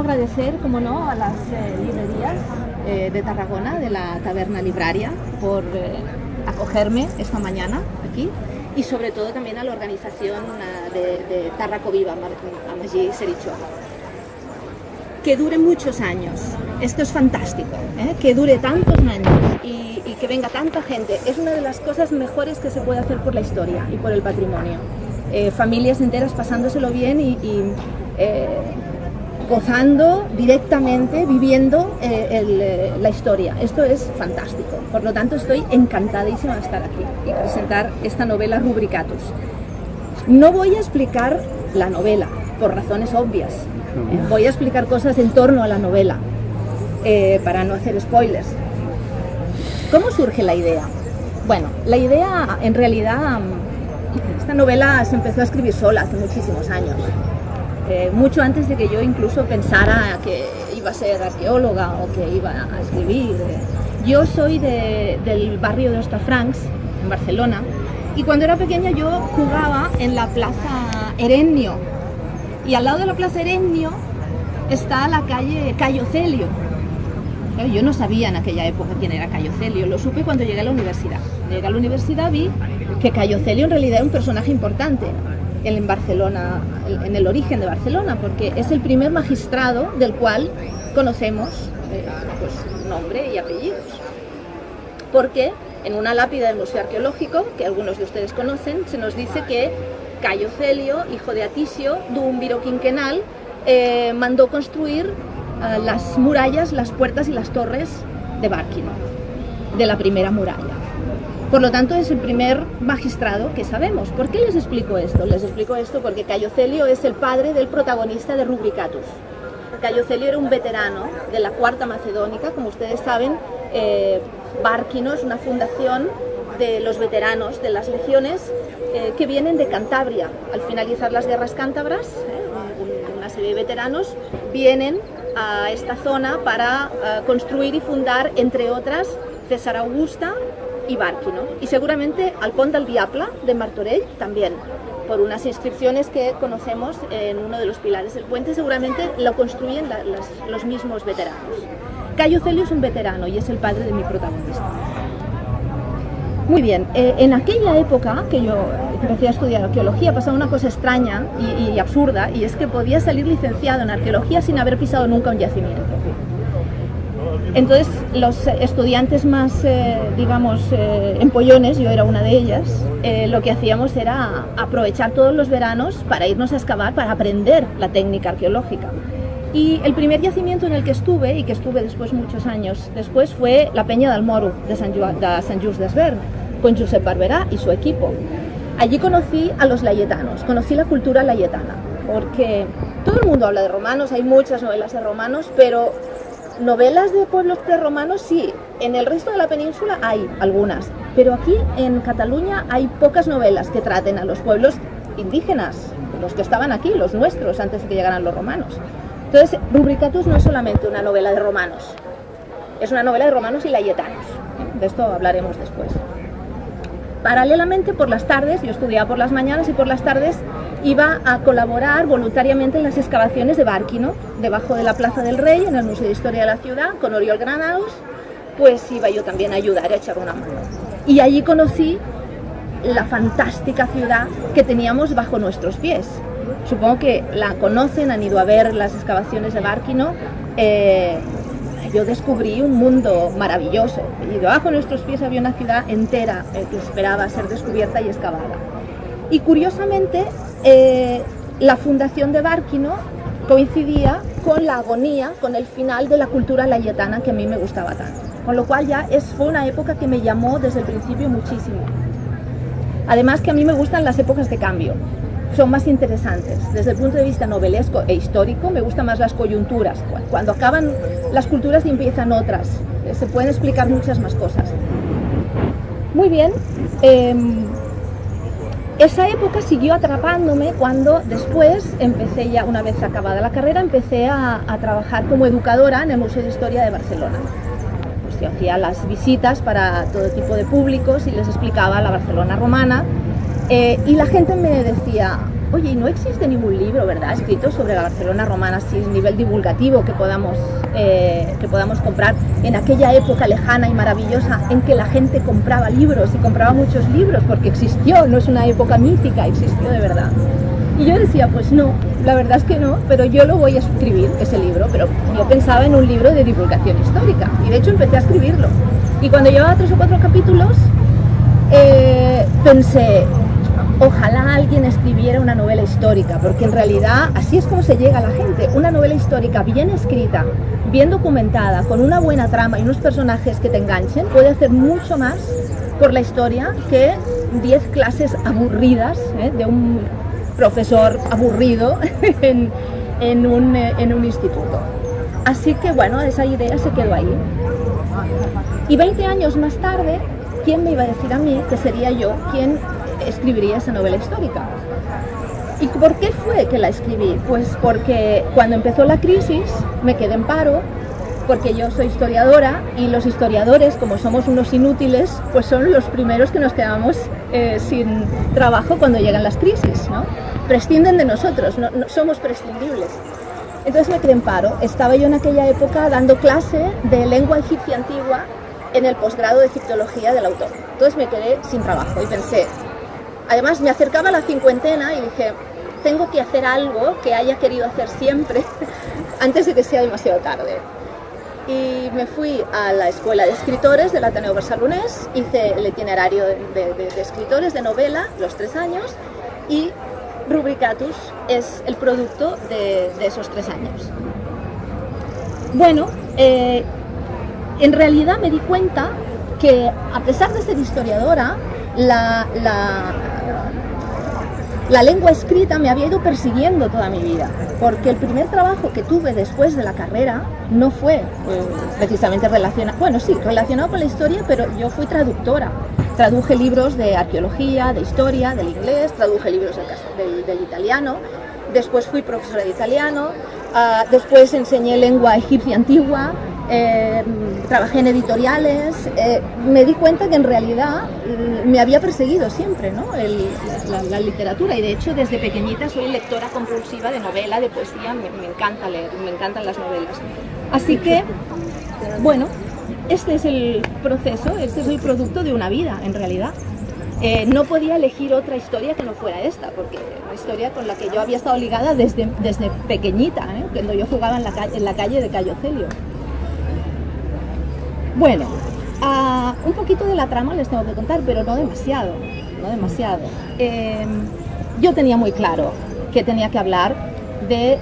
Agradecer, como no, a las librerías de Tarragona, de la Taberna Libraria, por acogerme esta mañana aquí, y sobre todo también a la organización de Tarraco Viva, a Magí Serichó. Que dure muchos años, esto es fantástico, que dure tantos años y que venga tanta gente, es una de las cosas mejores que se puede hacer por la historia y por el patrimonio. Familias enteras pasándoselo bien y gozando directamente, viviendo la historia. Esto es fantástico. Por lo tanto, estoy encantadísima de estar aquí y presentar esta novela Rubricatus. No voy a explicar la novela, por razones obvias. Voy a explicar cosas en torno a la novela, para no hacer spoilers. ¿Cómo surge la idea? Bueno, la idea, en realidad, esta novela se empezó a escribir sola hace muchísimos años. Mucho antes de que yo incluso pensara que iba a ser arqueóloga o que iba a escribir. Yo soy del barrio de Hostafrancs, en Barcelona, y cuando era pequeña yo jugaba en la Plaza Erenio, y al lado de la Plaza Erenio está la calle Cayo Celio. Yo no sabía en aquella época quién era Cayo Celio, lo supe cuando llegué a la universidad. Llegué a la universidad, vi que Cayo Celio en realidad era un personaje importante en Barcelona, en el origen de Barcelona, porque es el primer magistrado del cual conocemos pues, nombre y apellidos. Porque en una lápida del Museo Arqueológico, que algunos de ustedes conocen, se nos dice que Cayo Celio, hijo de Atisio, d'un viro quinquenal, mandó construir las murallas, las puertas y las torres de Bárquino, de la primera muralla. Por lo tanto, es el primer magistrado que sabemos. ¿Por qué les explico esto? Les explico esto porque Cayo Celio es el padre del protagonista de Rubricatus. Cayo Celio era un veterano de la Cuarta Macedónica. Como ustedes saben, Bárquino es una fundación de los veteranos de las legiones que vienen de Cantabria. Al finalizar las guerras cántabras, una serie de veteranos vienen a esta zona para construir y fundar, entre otras, César Augusta y Bárquino, y seguramente al Pont del Diable de Martorell también, por unas inscripciones que conocemos en uno de los pilares del puente. Seguramente lo construyen los mismos veteranos. Cayo Celio es un veterano y es el padre de mi protagonista. Muy bien, en aquella época que yo empecé a estudiar arqueología pasaba una cosa extraña y absurda, y es que podía salir licenciado en arqueología sin haber pisado nunca un yacimiento. Entonces los estudiantes más, digamos, empollones, yo era una de ellas, lo que hacíamos era aprovechar todos los veranos para irnos a excavar, para aprender la técnica arqueológica. Y el primer yacimiento en el que estuve, y que estuve después muchos años después, fue la Peña del Moro de Sant Just Desvern, con Josep Barberá y su equipo. Allí conocí a los layetanos, conocí la cultura layetana, porque todo el mundo habla de romanos, hay muchas novelas de romanos, pero novelas de pueblos prerromanos sí, en el resto de la península hay algunas, pero aquí en Cataluña hay pocas novelas que traten a los pueblos indígenas, los que estaban aquí, los nuestros, antes de que llegaran los romanos. Entonces, Rubricatus no es solamente una novela de romanos, es una novela de romanos y layetanos. De esto hablaremos después. Paralelamente, por las tardes, yo estudiaba por las mañanas y por las tardes iba a colaborar voluntariamente en las excavaciones de Bárquino, debajo de la Plaza del Rey, en el Museo de Historia de la Ciudad, con Oriol Granados, pues iba yo también a ayudar, a echar una mano. Y allí conocí la fantástica ciudad que teníamos bajo nuestros pies. Supongo que la conocen, han ido a ver las excavaciones de Bárquino. Yo descubrí un mundo maravilloso y debajo de nuestros pies había una ciudad entera que esperaba ser descubierta y excavada. Y curiosamente, la fundación de Bárquino coincidía con la agonía, con el final de la cultura layetana que a mí me gustaba tanto. Con lo cual ya fue una época que me llamó desde el principio muchísimo. Además que a mí me gustan las épocas de cambio. Son más interesantes. Desde el punto de vista novelesco e histórico, me gustan más las coyunturas. Cuando acaban las culturas y empiezan otras, se pueden explicar muchas más cosas. Muy bien. Esa época siguió atrapándome cuando después empecé, ya una vez acabada la carrera, empecé a trabajar como educadora en el Museo de Historia de Barcelona. Pues yo hacía las visitas para todo tipo de públicos y les explicaba la Barcelona romana. Y la gente me decía, oye, ¿y no existe ningún libro, verdad, escrito sobre la Barcelona romana, así a nivel divulgativo, que podamos comprar en aquella época lejana y maravillosa en que la gente compraba libros y compraba muchos libros, porque existió, no es una época mítica, existió de verdad? Y yo decía, pues no, la verdad es que no, pero yo lo voy a escribir, ese libro, pero yo pensaba en un libro de divulgación histórica, y de hecho empecé a escribirlo. Y cuando llevaba 3 o 4 capítulos, pensé, ojalá alguien escribiera una novela histórica, porque en realidad así es como se llega a la gente. Una novela histórica bien escrita, bien documentada, con una buena trama y unos personajes que te enganchen, puede hacer mucho más por la historia que 10 clases aburridas de un profesor aburrido en un instituto. Así que bueno, esa idea se quedó ahí. Y 20 años más tarde, ¿quién me iba a decir a mí que sería yo quien escribiría esa novela histórica? ¿Y por qué fue que la escribí? Pues porque cuando empezó la crisis me quedé en paro, porque yo soy historiadora y los historiadores, como somos unos inútiles, pues son los primeros que nos quedamos sin trabajo cuando llegan las crisis, ¿no? Prescinden de nosotros, no somos prescindibles. Entonces me quedé en paro. Estaba yo en aquella época dando clase de lengua egipcia antigua en el posgrado de egiptología del autor. Entonces me quedé sin trabajo y pensé, además me acercaba a la cincuentena y dije, tengo que hacer algo que haya querido hacer siempre antes de que sea demasiado tarde. Y me fui a la escuela de escritores del Ateneo Barcelonés, hice el itinerario de escritores de novela, los 3 años, y Rubricatus es el producto de esos 3 años. Bueno, en realidad me di cuenta que a pesar de ser historiadora, la lengua escrita me había ido persiguiendo toda mi vida, porque el primer trabajo que tuve después de la carrera no fue precisamente relacionado, bueno sí, relacionado con la historia, pero yo fui traductora. Traduje libros de arqueología, de historia, del inglés, traduje libros del italiano, después fui profesora de italiano, después enseñé lengua egipcia antigua, trabajé en editoriales, me di cuenta que en realidad me había perseguido siempre, ¿no? la literatura, y de hecho desde pequeñita soy lectora compulsiva de novela, de poesía, me encanta leer, me encantan las novelas. Así que, bueno, este es el proceso, este es el producto de una vida en realidad. No podía elegir otra historia que no fuera esta, porque una historia con la que yo había estado ligada desde pequeñita, cuando yo jugaba en la calle de Cayo Celio. Bueno, un poquito de la trama les tengo que contar, pero no demasiado, no demasiado. Yo tenía muy claro que tenía que hablar de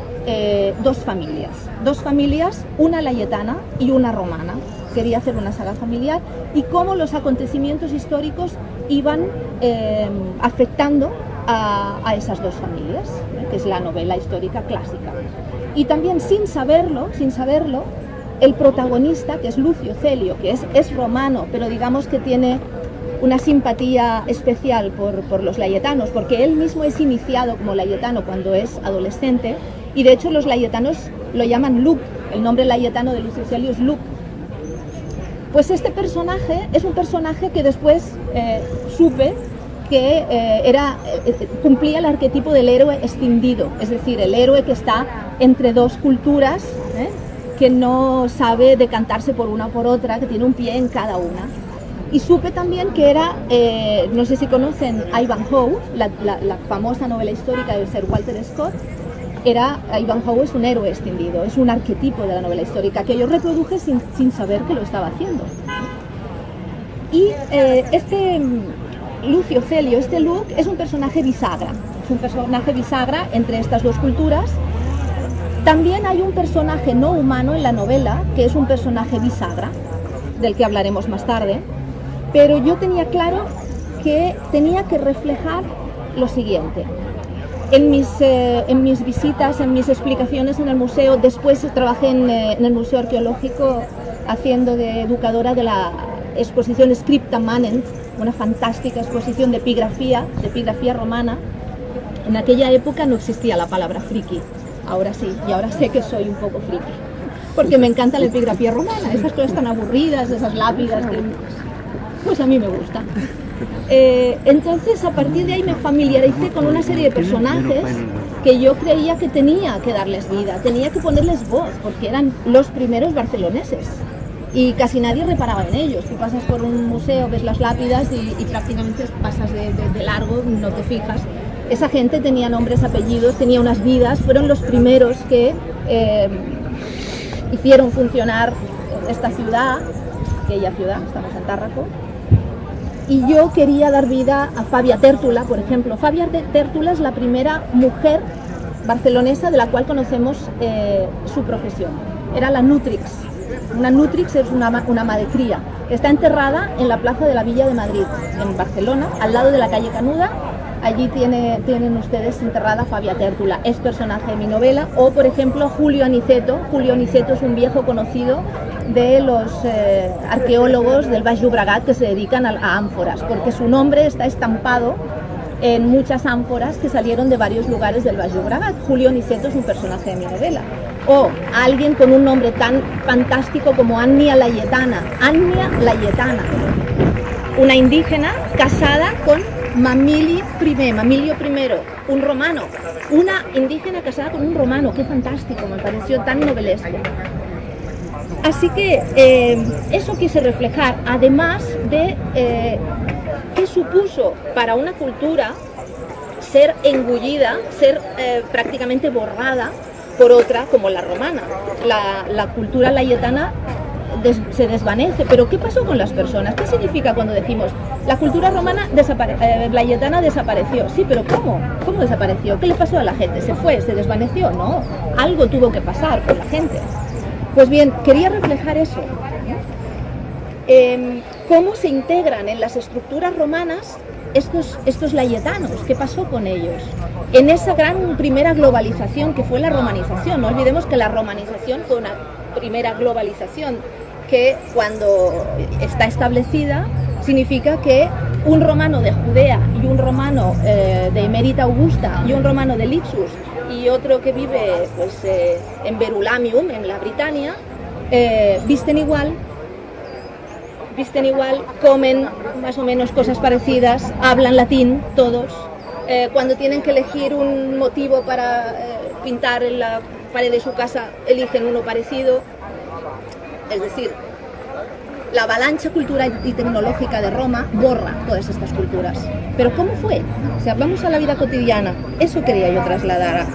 dos familias, una layetana y una romana. Quería hacer una saga familiar y cómo los acontecimientos históricos iban afectando a esas dos familias, que es la novela histórica clásica. Y también sin saberlo, el protagonista, que es Lucio Celio, que es romano, pero digamos que tiene una simpatía especial por los layetanos, porque él mismo es iniciado como layetano cuando es adolescente, y de hecho los layetanos lo llaman Luc, el nombre layetano de Lucio Celio es Luc. Pues este personaje es un personaje que después supe que cumplía el arquetipo del héroe escindido, es decir, el héroe que está entre dos culturas, que no sabe decantarse por una o por otra, que tiene un pie en cada una. Y supe también que era, no sé si conocen Ivanhoe, la famosa novela histórica de Sir Walter Scott. Ivanhoe es un héroe escindido, es un arquetipo de la novela histórica que yo reproduje sin saber que lo estaba haciendo. Y este Lucio Celio, este Luc, es un personaje bisagra, entre estas dos culturas. También hay un personaje no humano en la novela, que es un personaje bisagra, del que hablaremos más tarde, pero yo tenía claro que tenía que reflejar lo siguiente. En mis visitas, en mis explicaciones en el museo, después trabajé en el Museo Arqueológico haciendo de educadora de la exposición Scripta Manent, una fantástica exposición de epigrafía romana. En aquella época no existía la palabra friki, ahora sí, y ahora sé que soy un poco friki, porque me encanta la epigrafía romana, esas cosas tan aburridas, esas lápidas, pues a mí me gusta. Entonces, a partir de ahí me familiaricé con una serie de personajes que yo creía que tenía que darles vida, tenía que ponerles voz, porque eran los primeros barceloneses. Y casi nadie reparaba en ellos. Tú pasas por un museo, ves las lápidas y prácticamente pasas de largo, no te fijas. Esa gente tenía nombres, apellidos, tenía unas vidas, fueron los primeros que hicieron funcionar esta ciudad, aquella ciudad, estamos en Tárraco. Y yo quería dar vida a Fabia Tértula, por ejemplo. Fabia Tértula es la primera mujer barcelonesa de la cual conocemos su profesión. Era la Nutrix. Una Nutrix es una ama de cría. Está enterrada en la plaza de la Villa de Madrid, en Barcelona, al lado de la calle Canuda. Allí tienen ustedes enterrada Fabia Tértula, es personaje de mi novela. O, por ejemplo, Julio Aniceto. Julio Aniceto es un viejo conocido de los arqueólogos del Baix Llobregat que se dedican a ánforas, porque su nombre está estampado en muchas ánforas que salieron de varios lugares del Baix Llobregat. Julio Aniceto es un personaje de mi novela. O alguien con un nombre tan fantástico como Annia Layetana. Annia Layetana, una indígena casada con Mamilio I, un romano. Una indígena casada con un romano, qué fantástico, me pareció tan novelesco. Así que eso quise reflejar, además de qué supuso para una cultura ser engullida, ser prácticamente borrada por otra como la romana. La cultura layetana se desvanece, pero ¿qué pasó con las personas? ¿Qué significa cuando decimos la cultura romana layetana desapareció? Sí, pero ¿cómo? ¿Cómo desapareció? ¿Qué le pasó a la gente? ¿Se fue? ¿Se desvaneció? No, algo tuvo que pasar con la gente. Pues bien, quería reflejar eso. ¿Cómo se integran en las estructuras romanas estos layetanos? ¿Qué pasó con ellos? En esa gran primera globalización que fue la romanización. No olvidemos que la romanización fue una primera globalización que, cuando está establecida, significa que un romano de Judea y un romano de Emérita Augusta y un romano de Lixus y otro que vive pues, en Verulamium, en la Britania, visten igual, comen más o menos cosas parecidas, hablan latín todos. Cuando tienen que elegir un motivo para pintar en la pared de su casa, eligen uno parecido. Es decir, la avalancha cultural y tecnológica de Roma borra todas estas culturas. Pero ¿cómo fue? Si hablamos a la vida cotidiana, eso quería yo trasladar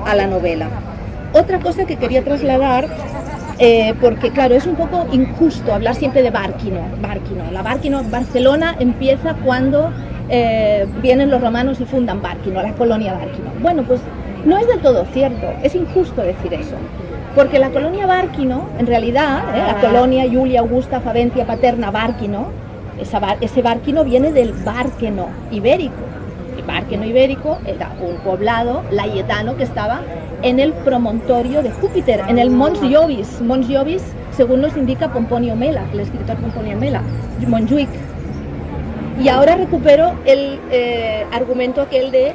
a la novela. Otra cosa que quería trasladar, porque claro, es un poco injusto hablar siempre de Bárquino. Barcelona empieza cuando vienen los romanos y fundan Bárquino, la colonia Bárquino. Bueno, pues no es del todo cierto, es injusto decir eso. Porque la colonia Bárquino, en realidad, la colonia Julia Augusta Faventia Paterna Bárquino, ese Bárquino viene del Bárqueno ibérico. El Bárqueno ibérico era un poblado layetano que estaba en el promontorio de Júpiter, en el Mons Jovis. Mons Jovis, según nos indica Pomponio Mela, el escritor Pomponio Mela, Montjuïc. Y ahora recupero el argumento aquel de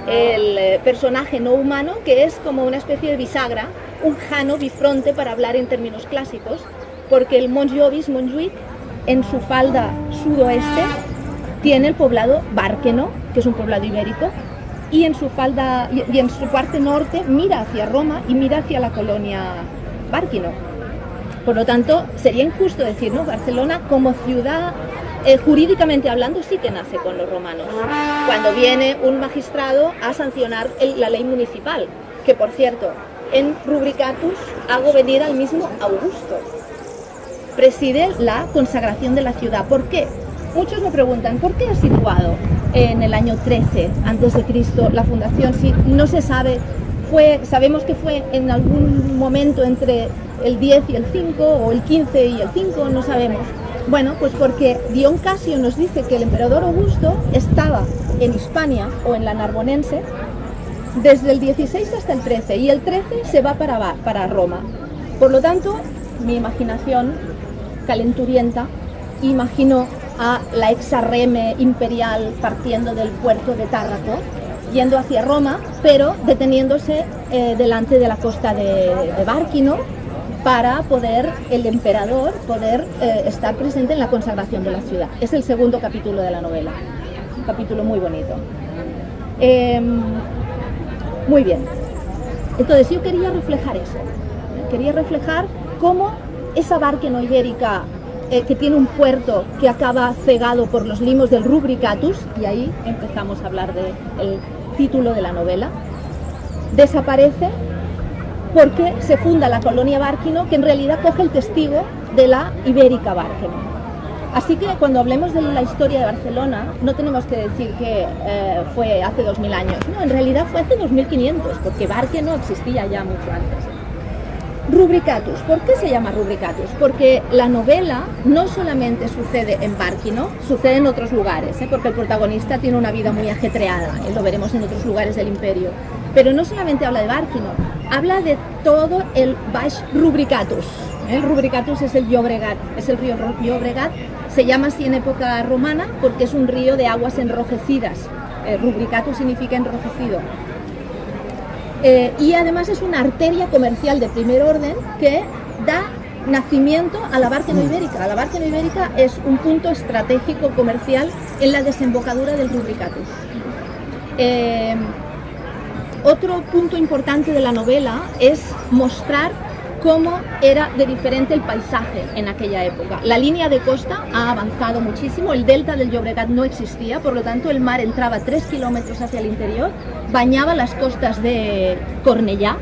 el personaje no humano, que es como una especie de bisagra, un jano bifronte para hablar en términos clásicos, porque el Mons Jovis, Montjuïc, en su falda sudoeste tiene el poblado Bárqueno, que es un poblado ibérico, y en su falda y en su parte norte mira hacia Roma y mira hacia la colonia Bárquino. Por lo tanto, sería injusto decir, ¿no? Barcelona como ciudad, jurídicamente hablando, sí que nace con los romanos. Cuando viene un magistrado a sancionar la ley municipal, que por cierto, en Rubricatus hago venir al mismo Augusto. Preside la consagración de la ciudad. ¿Por qué? Muchos me preguntan, ¿por qué ha situado en el año 13 a.C. la fundación? Si no se sabe, sabemos que fue en algún momento entre el 10 y el 5, o el 15 y el 5, no sabemos. Bueno, pues porque Dion Casio nos dice que el emperador Augusto estaba en Hispania o en la Narbonense desde el 16 hasta el 13, y el 13 se va para Roma. Por lo tanto, mi imaginación calenturienta imaginó a la exarreme imperial partiendo del puerto de Tárraco, yendo hacia Roma, pero deteniéndose delante de la costa de Bárquino, para poder el emperador poder estar presente en la consagración de la ciudad. Es el segundo capítulo de la novela, un capítulo muy bonito. Muy bien, entonces yo quería reflejar eso, quería reflejar cómo esa Bárqueno ibérica que tiene un puerto que acaba cegado por los limos del Rubricatus, y ahí empezamos a hablar del título de la novela, desaparece porque se funda la colonia Bárqueno, que en realidad coge el testigo de la ibérica Bárqueno. Así que cuando hablemos de la historia de Barcelona, no tenemos que decir que fue hace 2000 años, no, en realidad fue hace 2500, porque Bárqueno existía ya mucho antes. Rubricatus, ¿por qué se llama Rubricatus? Porque la novela no solamente sucede en Bárqueno, sucede en otros lugares, porque el protagonista tiene una vida muy ajetreada, lo veremos en otros lugares del imperio, pero no solamente habla de Bárqueno, habla de todo el Baix Rubricatus. El Rubricatus es el Llobregat, es el río Llobregat, se llama así en época romana porque es un río de aguas enrojecidas. Rubricatus significa enrojecido. Y además es una arteria comercial de primer orden que da nacimiento a la Bárqueno ibérica. La Bárqueno ibérica es un punto estratégico comercial en la desembocadura del Rubricatus. Otro punto importante de la novela es mostrar cómo era de diferente el paisaje en aquella época. La línea de costa ha avanzado muchísimo, el delta del Llobregat no existía, por lo tanto el mar entraba 3 kilómetros hacia el interior, bañaba las costas de Cornellà,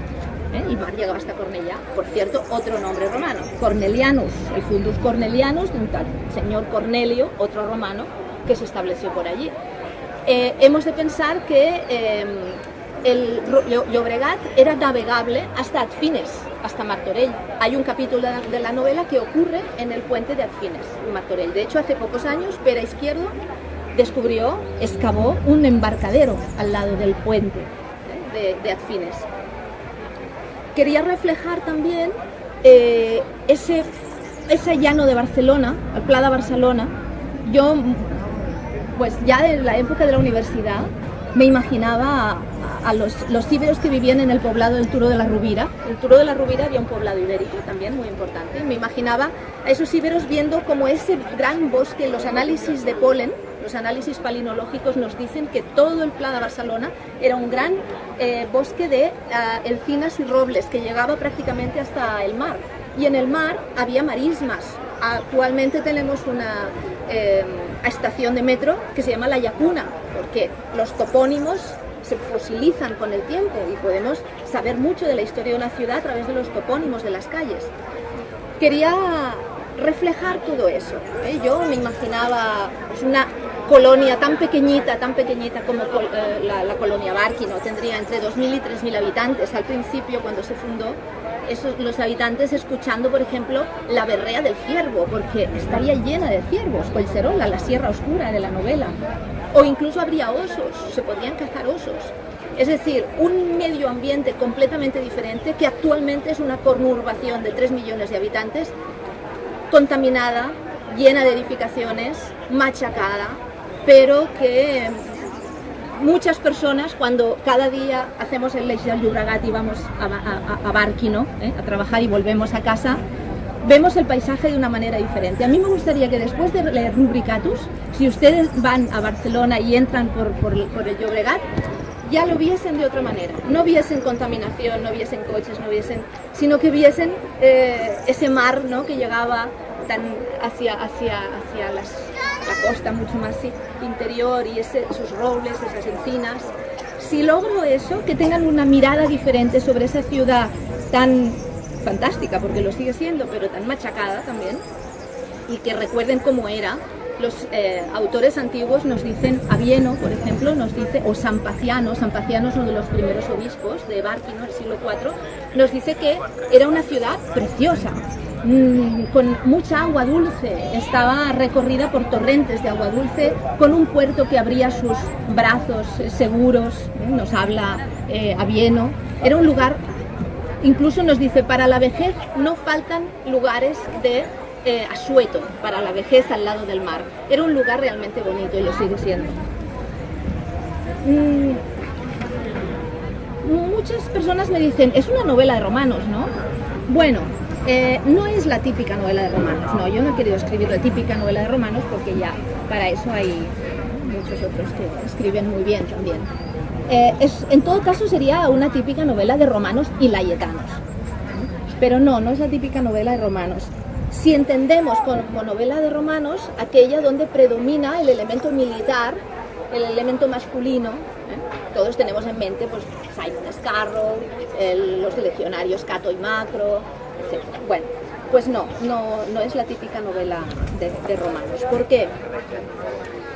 el mar llegaba hasta Cornellà, por cierto, otro nombre romano, Cornelianus, el fundus Cornelianus, de un tal señor Cornelio, otro romano, que se estableció por allí. Hemos de pensar que el Llobregat era navegable hasta Adfines, hasta Martorell. Hay un capítulo de la novela que ocurre en el puente de Adfines, en Martorell. De hecho, hace pocos años, Pere Izquierdo excavó un embarcadero al lado del puente de Adfines. Quería reflejar también ese llano de Barcelona, el Pla de Barcelona. Yo, pues ya en la época de la universidad, me imaginaba a los íberos que vivían en el poblado del Turó de la Rovira. En el Turó de la Rovira había un poblado ibérico también muy importante. Me imaginaba a esos íberos viendo como ese gran bosque, los análisis de polen, los análisis palinológicos nos dicen que todo el Pla de Barcelona era un gran bosque de encinas y robles que llegaba prácticamente hasta el mar. Y en el mar había marismas. Actualmente tenemos una estación de metro que se llama La Llacuna, porque los topónimos se fosilizan con el tiempo y podemos saber mucho de la historia de una ciudad a través de los topónimos de las calles. Quería reflejar todo eso. Yo me imaginaba pues, una colonia tan pequeñita como la colonia Bárqueno, tendría entre 2.000 y 3.000 habitantes. Al principio, cuando se fundó, los habitantes escuchando, por ejemplo, la berrea del ciervo, porque estaría llena de ciervos, Collserola, la Sierra Oscura de la novela. O incluso habría osos, se podrían cazar osos. Es decir, un medio ambiente completamente diferente que actualmente es una conurbación de 3 millones de habitantes, contaminada, llena de edificaciones, machacada, pero que muchas personas, cuando cada día hacemos el Leix del Llobregat y vamos a Bárqueno, a trabajar y volvemos a casa, vemos el paisaje de una manera diferente. A mí me gustaría que después de leer Rubricatus, si ustedes van a Barcelona y entran por el Llobregat, ya lo viesen de otra manera. No viesen contaminación, no viesen coches, sino que viesen ese mar, ¿no?, que llegaba tan hacia la costa mucho más interior y esos robles, esas encinas. Si logro eso, que tengan una mirada diferente sobre esa ciudad tan fantástica, porque lo sigue siendo, pero tan machacada también, y que recuerden cómo era. Los autores antiguos nos dicen, Avieno, por ejemplo, nos dice, o San Paciano es uno de los primeros obispos de Bárqueno, del siglo IV, nos dice que era una ciudad preciosa, con mucha agua dulce, estaba recorrida por torrentes de agua dulce, con un puerto que abría sus brazos seguros, nos habla Avieno. Era un lugar, incluso nos dice, para la vejez no faltan lugares de asueto, para la vejez al lado del mar. Era un lugar realmente bonito y lo sigue siendo. Muchas personas me dicen, es una novela de romanos, ¿no? Bueno, No es la típica novela de romanos, no, yo no he querido escribir la típica novela de romanos porque ya para eso hay muchos otros que escriben muy bien también. En todo caso sería una típica novela de romanos y layetanos, pero no es la típica novela de romanos. Si entendemos como novela de romanos aquella donde predomina el elemento militar, el elemento masculino, todos tenemos en mente pues Simon Scarrow, los legionarios Cato y Macro, etc. Bueno, pues no es la típica novela de romanos. ¿Por qué?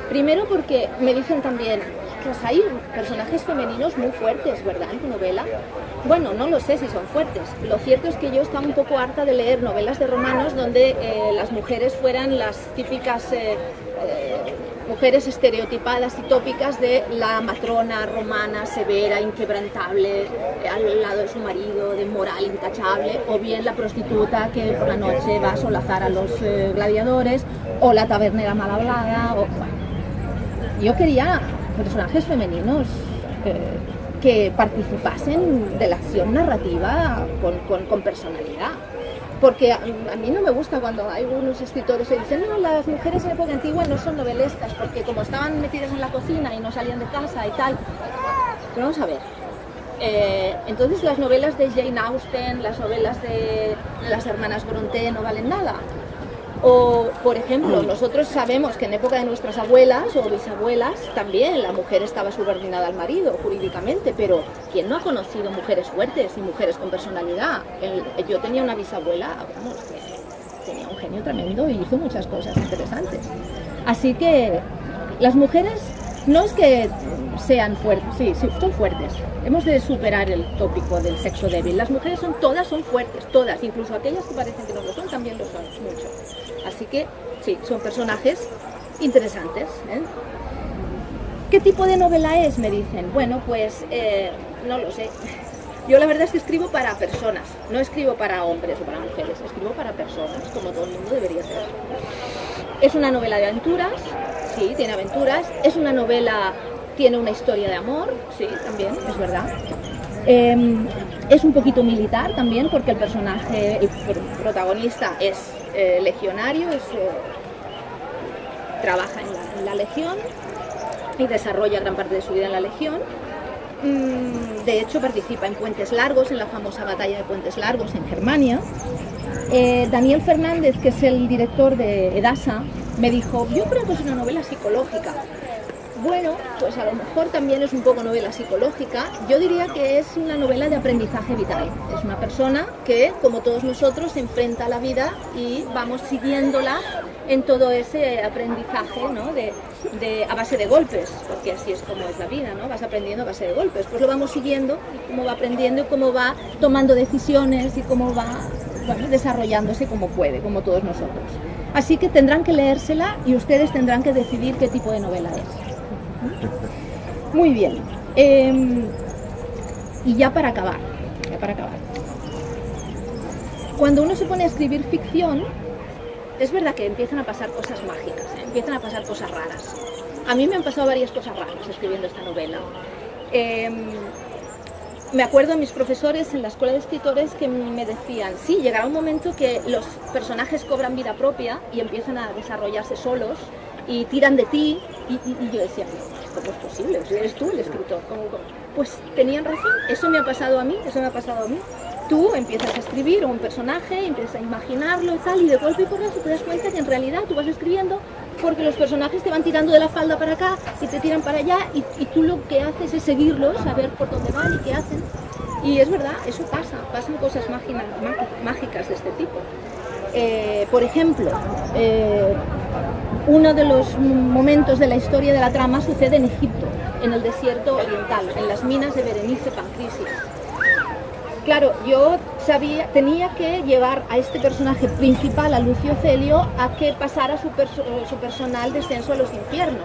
Primero porque me dicen también, pues hay personajes femeninos muy fuertes, ¿verdad?, en tu novela. Bueno, no lo sé si son fuertes. Lo cierto es que yo estaba un poco harta de leer novelas de romanos donde las mujeres fueran las típicas mujeres estereotipadas y tópicas de la matrona romana, severa, inquebrantable, al lado de su marido, de moral intachable, o bien la prostituta que por la noche va a solazar a los gladiadores, o la tabernera mal hablada. Bueno. Yo quería personajes femeninos que participasen de la acción narrativa con personalidad. Porque a mí no me gusta cuando hay unos escritores que dicen no, las mujeres en época antigua no son novelescas, porque como estaban metidas en la cocina y no salían de casa y tal. Pero vamos a ver. Entonces las novelas de Jane Austen, las novelas de las hermanas Brontë no valen nada. O, por ejemplo, nosotros sabemos que en época de nuestras abuelas o bisabuelas también la mujer estaba subordinada al marido jurídicamente, pero ¿quién no ha conocido mujeres fuertes y mujeres con personalidad? Yo tenía una bisabuela, vamos, que tenía un genio tremendo y hizo muchas cosas interesantes. Así que las mujeres no es que sean fuertes, sí, son fuertes. Hemos de superar el tópico del sexo débil. Las mujeres todas son fuertes, todas, incluso aquellas que parecen que no lo son, también lo son mucho. Así que sí, son personajes interesantes. ¿Qué tipo de novela es? Me dicen. Bueno, pues no lo sé. Yo la verdad es que escribo para personas, no escribo para hombres o para mujeres, escribo para personas, como todo el mundo debería ser. Es una novela de aventuras, sí, tiene aventuras. Es una novela, tiene una historia de amor, sí, también, es verdad. Es un poquito militar también, porque el personaje, el protagonista es legionario, trabaja en la legión y desarrolla gran parte de su vida en la legión. De hecho, participa en Puentes Largos, en la famosa batalla de Puentes Largos en Germania. Daniel Fernández, que es el director de Edasa, me dijo, yo creo que es una novela psicológica. Bueno, pues a lo mejor también es un poco novela psicológica. Yo diría que es una novela de aprendizaje vital. Es una persona que, como todos nosotros, se enfrenta a la vida y vamos siguiéndola en todo ese aprendizaje, ¿no? A base de golpes, porque así es como es la vida, ¿no? Vas aprendiendo a base de golpes. Pues lo vamos siguiendo, y cómo va aprendiendo y cómo va tomando decisiones y cómo va, bueno, desarrollándose como puede, como todos nosotros. Así que tendrán que leérsela y ustedes tendrán que decidir qué tipo de novela es. Muy bien. Y ya para acabar. Cuando uno se pone a escribir ficción, es verdad que empiezan a pasar cosas mágicas, empiezan a pasar cosas raras. A mí me han pasado varias cosas raras escribiendo esta novela. Me acuerdo de mis profesores en la escuela de escritores que me decían, sí, llegará un momento que los personajes cobran vida propia y empiezan a desarrollarse solos y tiran de ti, y yo decía, ¿cómo es posible? ¿Eres tú el escritor? Pues tenían razón, eso me ha pasado a mí. Tú empiezas a escribir un personaje, empiezas a imaginarlo y tal, y de golpe y porrazo te das cuenta que en realidad tú vas escribiendo porque los personajes te van tirando de la falda para acá y te tiran para allá, y tú lo que haces es seguirlos, saber por dónde van y qué hacen. Y es verdad, eso pasan cosas mágicas de este tipo. Por ejemplo, uno de los momentos de la historia de la trama sucede en Egipto, en el desierto oriental, en las minas de Berenice Pancrisis. Claro, yo tenía que llevar a este personaje principal, a Lucio Celio, a que pasara su personal descenso a los infiernos.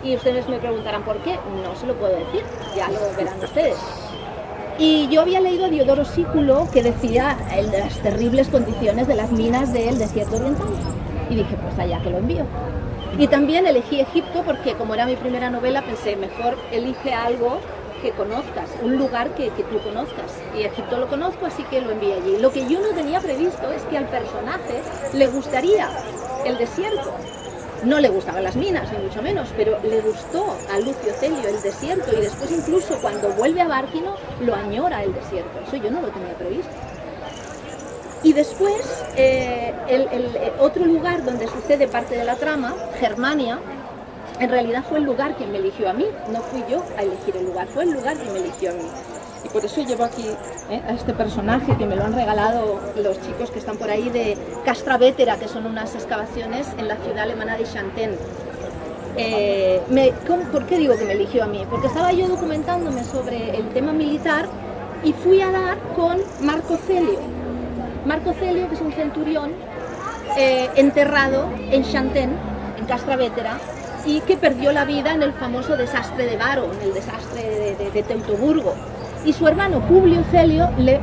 Y ustedes me preguntarán por qué. No se lo puedo decir, ya lo verán ustedes. Y yo había leído a Diodoro Sículo que decía las terribles condiciones de las minas del desierto oriental. Y dije, pues allá que lo envío. Y también elegí Egipto porque, como era mi primera novela, pensé, mejor elige algo que conozcas, un lugar que tú conozcas. Y Egipto lo conozco, así que lo envié allí. Lo que yo no tenía previsto es que al personaje le gustaría el desierto. No le gustaban las minas, ni mucho menos, pero le gustó a Lucio Celio el desierto, y después incluso cuando vuelve a Bárquino lo añora el desierto. Eso yo no lo tenía previsto. Y después, el otro lugar donde sucede parte de la trama, Germania, en realidad fue el lugar quien me eligió a mí. No fui yo a elegir el lugar, fue el lugar quien me eligió a mí. Y por eso llevo aquí a este personaje que me lo han regalado los chicos que están por ahí de Castra Vétera, que son unas excavaciones en la ciudad alemana de Xanten. ¿Por qué digo que me eligió a mí? Porque estaba yo documentándome sobre el tema militar y fui a dar con Marco Celio. Marco Celio, que es un centurión enterrado en Xanten, en Castra Vétera, y que perdió la vida en el famoso desastre de Varo, en el desastre de Teutoburgo. Y su hermano Publio Celio le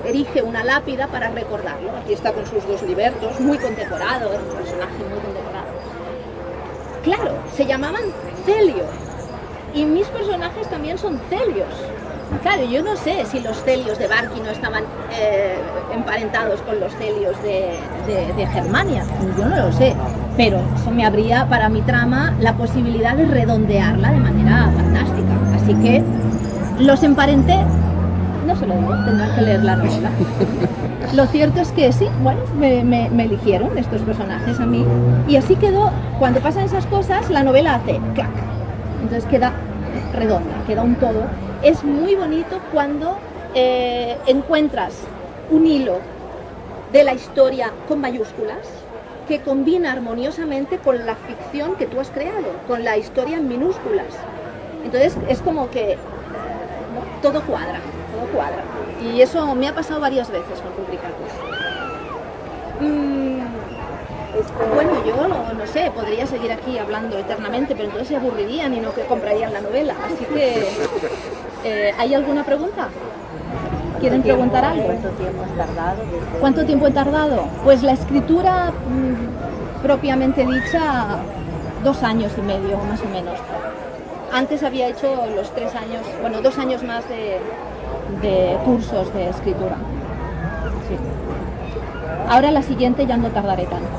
erige una lápida para recordarlo. Aquí está con sus dos libertos, muy condecorado, es un personaje muy condecorado. Claro, se llamaban Celio, y mis personajes también son Celios. Claro, yo no sé si los Celios de Bárquino estaban emparentados con los Celios de Germania, yo no lo sé, pero eso me abría para mi trama la posibilidad de redondearla de manera fantástica. Así que los emparenté, no se lo digo, tendrán que leer la novela. Lo cierto es que sí, bueno, me eligieron estos personajes a mí, y así quedó. Cuando pasan esas cosas, la novela hace clac, entonces queda redonda, queda un todo. Es muy bonito cuando encuentras un hilo de la historia con mayúsculas que combina armoniosamente con la ficción que tú has creado, con la historia en minúsculas. Entonces es como que todo cuadra, todo cuadra. Y eso me ha pasado varias veces con Rubricatus. Bueno, yo no sé, podría seguir aquí hablando eternamente, pero entonces se aburrirían y no que comprarían la novela. Así que, ¿hay alguna pregunta? ¿Quieren preguntar algo? ¿Cuánto tiempo has tardado? ¿Cuánto tiempo he tardado? Pues la escritura propiamente dicha, 2 años y medio más o menos. Antes había hecho los 3 años, bueno, 2 años más de cursos de escritura. Sí. Ahora la siguiente ya no tardaré tanto.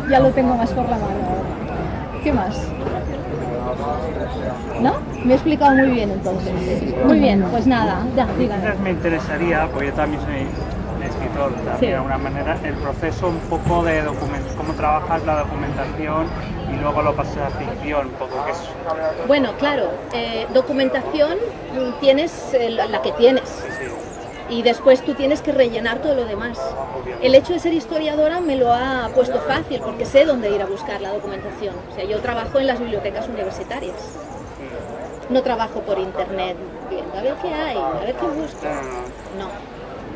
Ya lo tengo más por la mano ahora. ¿Qué más? ¿No? Me he explicado muy bien entonces. Muy bien, pues nada, ya, díganme. Me interesaría, porque yo también soy escritor, también Sí. de alguna manera, el proceso un poco de cómo trabajas la documentación y luego lo pasas a ficción, un poco que es... Bueno, claro, documentación tienes la que tienes. Sí, Y después tú tienes que rellenar todo lo demás. El hecho de ser historiadora me lo ha puesto fácil porque sé dónde ir a buscar la documentación. O sea, yo trabajo en las bibliotecas universitarias. No trabajo por internet viendo a ver qué hay, a ver qué busco. No,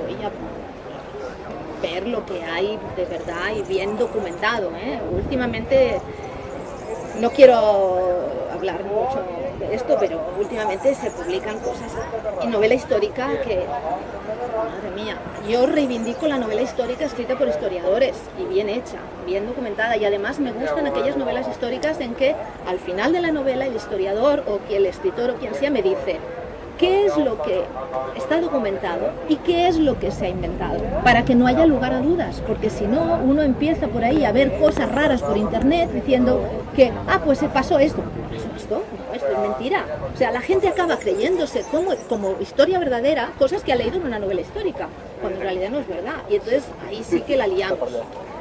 voy a ver lo que hay de verdad y bien documentado. Últimamente, no quiero hablar mucho de esto, pero últimamente se publican cosas en novela histórica que, madre mía, yo reivindico la novela histórica escrita por historiadores y bien hecha, bien documentada, y además me gustan aquellas novelas históricas en que al final de la novela el historiador o el escritor o quien sea me dice qué es lo que está documentado y qué es lo que se ha inventado, para que no haya lugar a dudas, porque si no, uno empieza por ahí a ver cosas raras por internet diciendo que, pues se pasó esto. ¿Esto es mentira? O sea, la gente acaba creyéndose como historia verdadera cosas que ha leído en una novela histórica, cuando en realidad no es verdad, y entonces ahí sí que la liamos.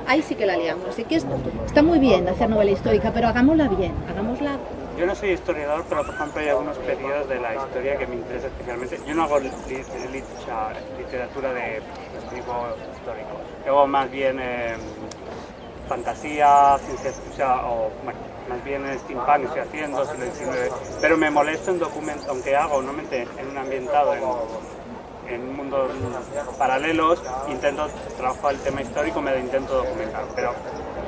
Ahí sí que la liamos. Así que está muy bien hacer novela histórica, pero hagámosla bien, hagámosla. Yo no soy historiador, pero por ejemplo hay algunos periodos de la historia que me interesa especialmente. Yo no hago literatura de tipo histórico, hago más bien fantasía, ciencia ficción, o bueno, más bien steampunk estoy haciendo, siglo XIX, pero me molesto en documentos, aunque hago normalmente en un ambientado en mundos paralelos, trabajo el tema histórico, me lo intento documentar, pero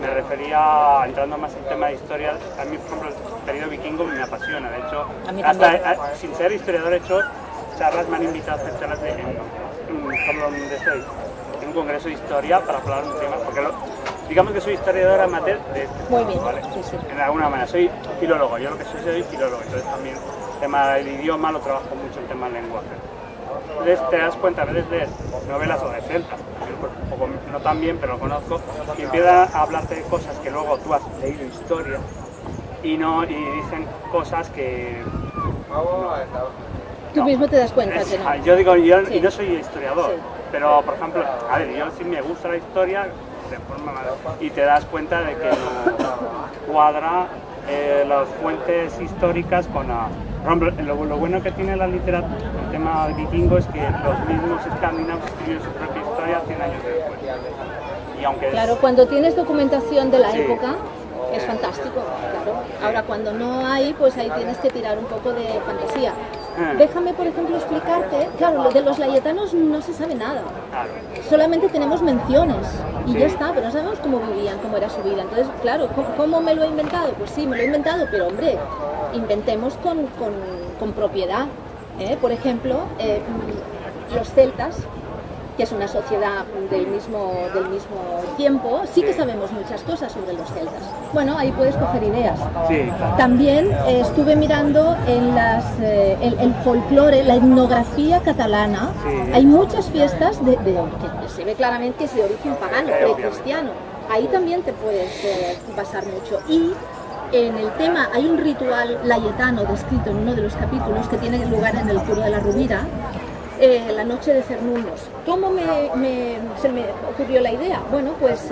me refería, entrando más en el tema de historia, a mí, por ejemplo, el periodo vikingo me apasiona. De hecho, sin ser historiador, he hecho charlas, me han invitado a hacer charlas en un congreso de historia para hablar de un tema, porque digamos que soy historiador amateur de Muy bien, ¿vale? sí, sí. En alguna manera, soy filólogo, yo lo que soy filólogo, entonces también el tema del idioma lo trabajo mucho, el tema del lenguaje. Entonces te das cuenta, a veces lees novelas sobre celtas, un poco, no tan bien, pero lo conozco, y empiezan a hablarte de cosas que luego tú has leído historia y dicen cosas que... Tú mismo te das cuenta que no. Yo digo, yo Sí. y no soy historiador, Sí. pero por ejemplo, a ver, yo sí me gusta la historia de forma y te das cuenta de que no cuadra las fuentes históricas con por ejemplo, lo bueno que tiene la literatura, el tema vikingo, es que los mismos escandinavos escribieron su propia historia 100 años después. Y aunque Claro, cuando tienes documentación de la Sí. época, es fantástico, claro. Ahora, cuando no hay, pues ahí tienes que tirar un poco de fantasía. Déjame, por ejemplo, explicarte, claro, lo de los layetanos no se sabe nada. Claro. Solamente tenemos menciones y Sí. ya está, pero no sabemos cómo vivían, cómo era su vida. Entonces, claro, ¿cómo me lo he inventado? Pues sí, me lo he inventado, pero hombre, inventemos con propiedad. Por ejemplo, los celtas, que es una sociedad del mismo tiempo, sí que sabemos muchas cosas sobre los celtas. Bueno, ahí puedes coger ideas. Sí, claro. También estuve mirando en el folclore, la etnografía catalana. Sí. Hay muchas fiestas que se ve claramente que es de origen pagano, precristiano. Ahí también te puedes basar mucho. Y en el tema hay un ritual layetano descrito en uno de los capítulos que tiene lugar en el Puro de la Rubira, la noche de Cernunnos. ¿Cómo se me ocurrió la idea? Bueno, pues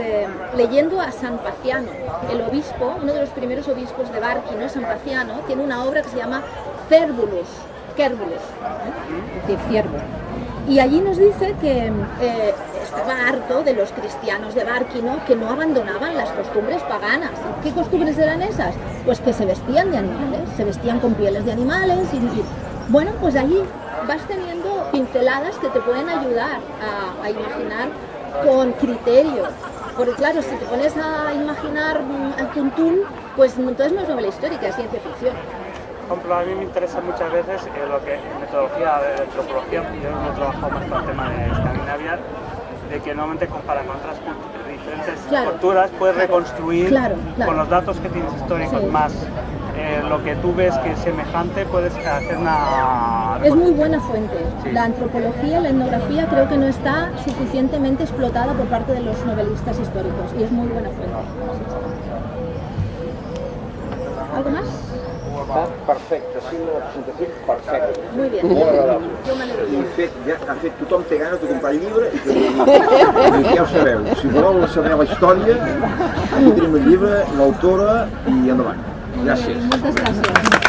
leyendo a San Paciano, el obispo, uno de los primeros obispos de Bárquino, San Paciano, tiene una obra que se llama Cérvulus, es decir, ciervo. Y allí nos dice que estaba harto de los cristianos de Bárquino que no abandonaban las costumbres paganas. ¿Qué costumbres eran esas? Pues que se vestían de animales, se vestían con pieles de animales y bueno, pues allí vas teniendo pinceladas que te pueden ayudar a imaginar con criterio. Porque claro, si te pones a imaginar al tuntún, pues entonces no es novela histórica, es ciencia ficción. Por ejemplo, a mí me interesa muchas veces lo que metodología de antropología, yo no he trabajado más con el tema de Escandinavia, de que normalmente comparan con otras diferentes culturas, puedes reconstruir con los datos que tienes históricos más lo que tú ves que es semejante, puedes hacer una... Es muy buena fuente. Sí. La antropología, la etnografía creo que no está suficientemente explotada por parte de los novelistas históricos y es muy buena fuente. ¿Algo más? Perfecte, ha sido una presentació perfecta. Muy bien. Molt agradable. Jo me n'he Ha fet tothom té ganes de comprar el llibre i que ja ho sabeu. Si voleu saber la història, aquí tenim el llibre, l'autora i endavant. Gràcies. Moltes gràcies.